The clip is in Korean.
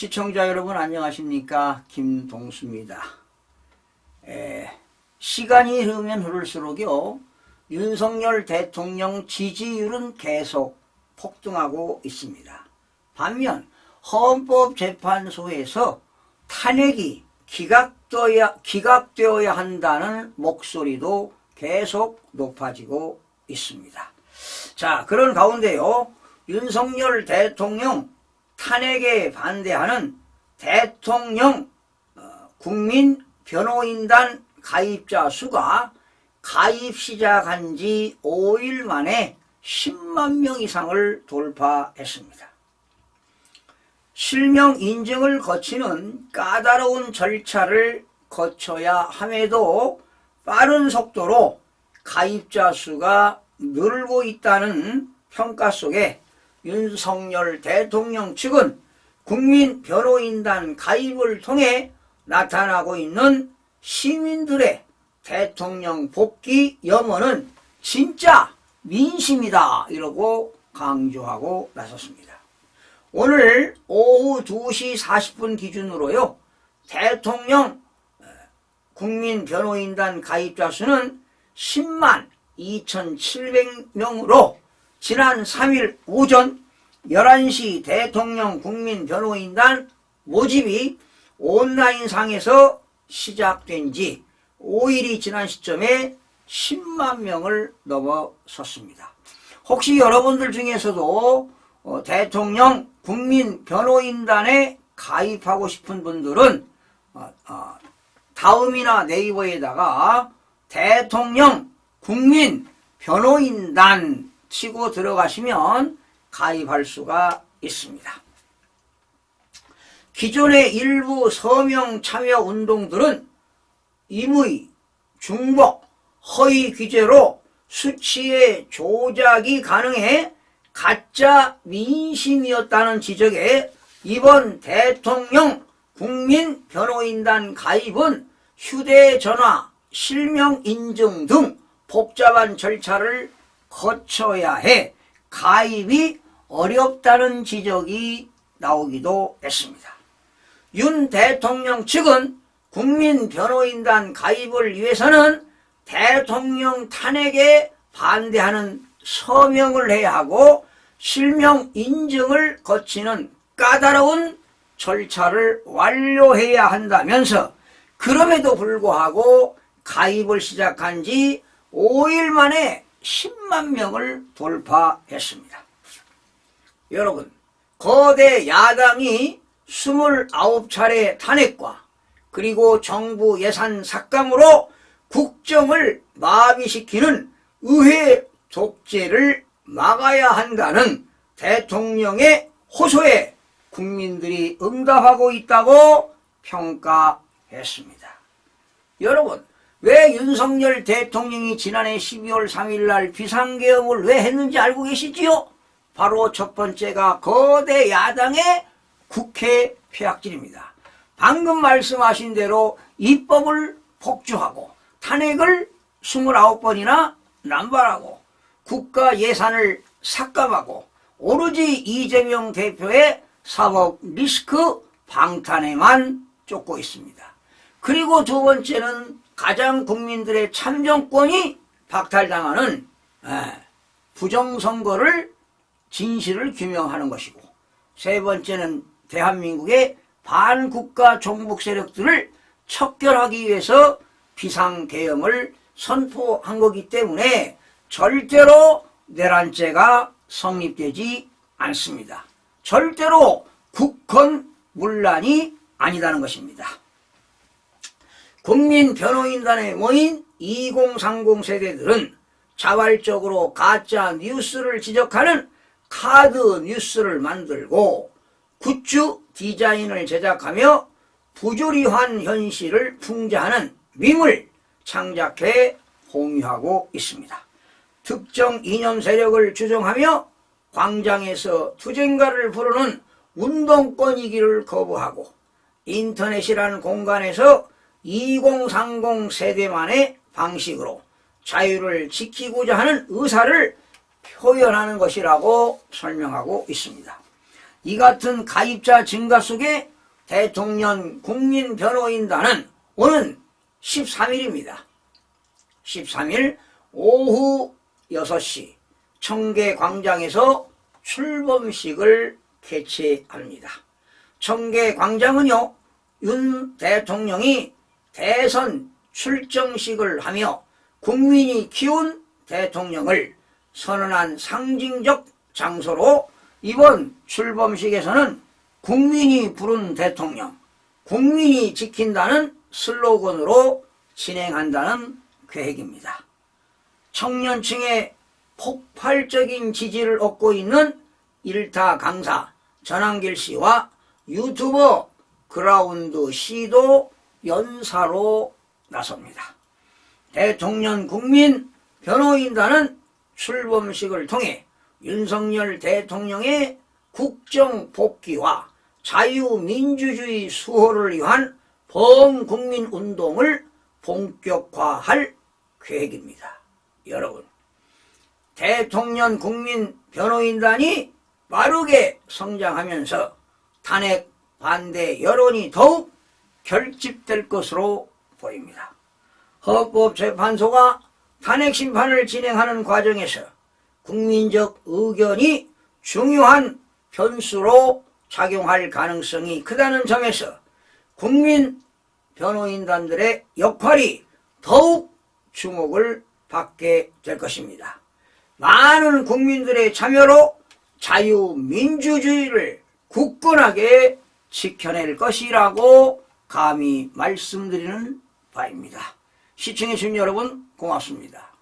시청자 여러분 안녕하십니까? 김동수입니다. 시간이 흐르면 흐를수록요 윤석열 대통령 지지율은 계속 폭등하고 있습니다. 반면 헌법재판소에서 탄핵이 기각되어야 한다는 목소리도 계속 높아지고 있습니다. 자, 그런 가운데요 윤석열 대통령 탄핵에 반대하는 대통령 국민변호인단 가입자 수가 가입 시작한 지 5일 만에 10만 명 이상을 돌파했습니다. 실명 인증을 거치는 까다로운 절차를 거쳐야 함에도 빠른 속도로 가입자 수가 늘고 있다는 평가 속에 윤석열 대통령 측은 국민변호인단 가입을 통해 나타나고 있는 시민들의 대통령 복귀 염원은 진짜 민심이다 이러고 강조하고 나섰습니다. 오늘 오후 2시 40분 기준으로요 대통령 국민변호인단 가입자 수는 10만 2,700명으로 지난 3일 오전 11시 대통령 국민변호인단 모집이 온라인상에서 시작된 지 5일이 지난 시점에 10만 명을 넘어섰습니다. 혹시 여러분들 중에서도 대통령 국민변호인단에 가입하고 싶은 분들은 다음이나 네이버에다가 대통령 국민변호인단 치고 들어가시면 가입할 수가 있습니다. 기존의 일부 서명 참여 운동들은 임의, 중복, 허위 규제로 수치의 조작이 가능해 가짜 민심이었다는 지적에 이번 대통령 국민변호인단 가입은 휴대전화, 실명 인증 등 복잡한 절차를 거쳐야 해 가입이 어렵다는 지적이 나오기도 했습니다. 윤 대통령 측은 국민변호인단 가입을 위해서는 대통령 탄핵에 반대하는 서명을 해야 하고 실명 인증을 거치는 까다로운 절차를 완료해야 한다면서 그럼에도 불구하고 가입을 시작한 지 5일 만에 10만 명을 돌파했습니다. 여러분, 거대 야당이 29차례 탄핵과 그리고 정부 예산 삭감으로 국정을 마비시키는 의회 독재를 막아야 한다는 대통령의 호소에 국민들이 응답하고 있다고 평가했습니다. 여러분, 왜 윤석열 대통령이 지난해 12월 3일 날 비상계엄을 왜 했는지 알고 계시지요? 바로 첫 번째가 거대 야당의 국회 폐악질입니다. 방금 말씀하신 대로 입법을 폭주하고 탄핵을 29번이나 남발하고 국가 예산을 삭감하고 오로지 이재명 대표의 사법 리스크 방탄에만 쫓고 있습니다. 그리고 두 번째는 가장 국민들의 참정권이 박탈당하는 부정선거를 진실을 규명하는 것이고, 세 번째는 대한민국의 반국가 종북 세력들을 척결하기 위해서 비상계엄을 선포한 거기 때문에 절대로 내란죄가 성립되지 않습니다. 절대로 국헌문란이 아니다는 것입니다. 국민변호인단에 모인 2030 세대들은 자발적으로 가짜 뉴스를 지적하는 카드 뉴스를 만들고 굿즈 디자인을 제작하며 부조리한 현실을 풍자하는 밈을 창작해 공유하고 있습니다. 특정 이념 세력을 추종하며 광장에서 투쟁가를 부르는 운동권이기를 거부하고 인터넷이라는 공간에서 2030 세대만의 방식으로 자유를 지키고자 하는 의사를 표현하는 것이라고 설명하고 있습니다. 이 같은 가입자 증가 속에 대통령 국민변호인단은 오는 13일입니다. 13일 오후 6시 청계광장에서 출범식을 개최합니다. 청계광장은요, 윤 대통령이 대선 출정식을 하며 국민이 키운 대통령을 선언한 상징적 장소로 이번 출범식에서는 국민이 부른 대통령, 국민이 지킨다는 슬로건으로 진행한다는 계획입니다. 청년층의 폭발적인 지지를 얻고 있는 일타 강사 전한길 씨와 유튜버 그라운드 씨도 연사로 나섭니다. 대통령 국민 변호인단은 출범식을 통해 윤석열 대통령의 국정 복귀와 자유민주주의 수호를 위한 범국민운동을 본격화할 계획입니다. 여러분, 대통령 국민 변호인단이 빠르게 성장하면서 탄핵 반대 여론이 더욱 결집될 것으로 보입니다. 헌법재판소가 탄핵 심판을 진행하는 과정에서 국민적 의견이 중요한 변수로 작용할 가능성이 크다는 점에서 국민 변호인단들의 역할이 더욱 주목을 받게 될 것입니다. 많은 국민들의 참여로 자유민주주의를 굳건하게 지켜낼 것이라고 감히 말씀드리는 바입니다. 시청해주신 여러분 고맙습니다.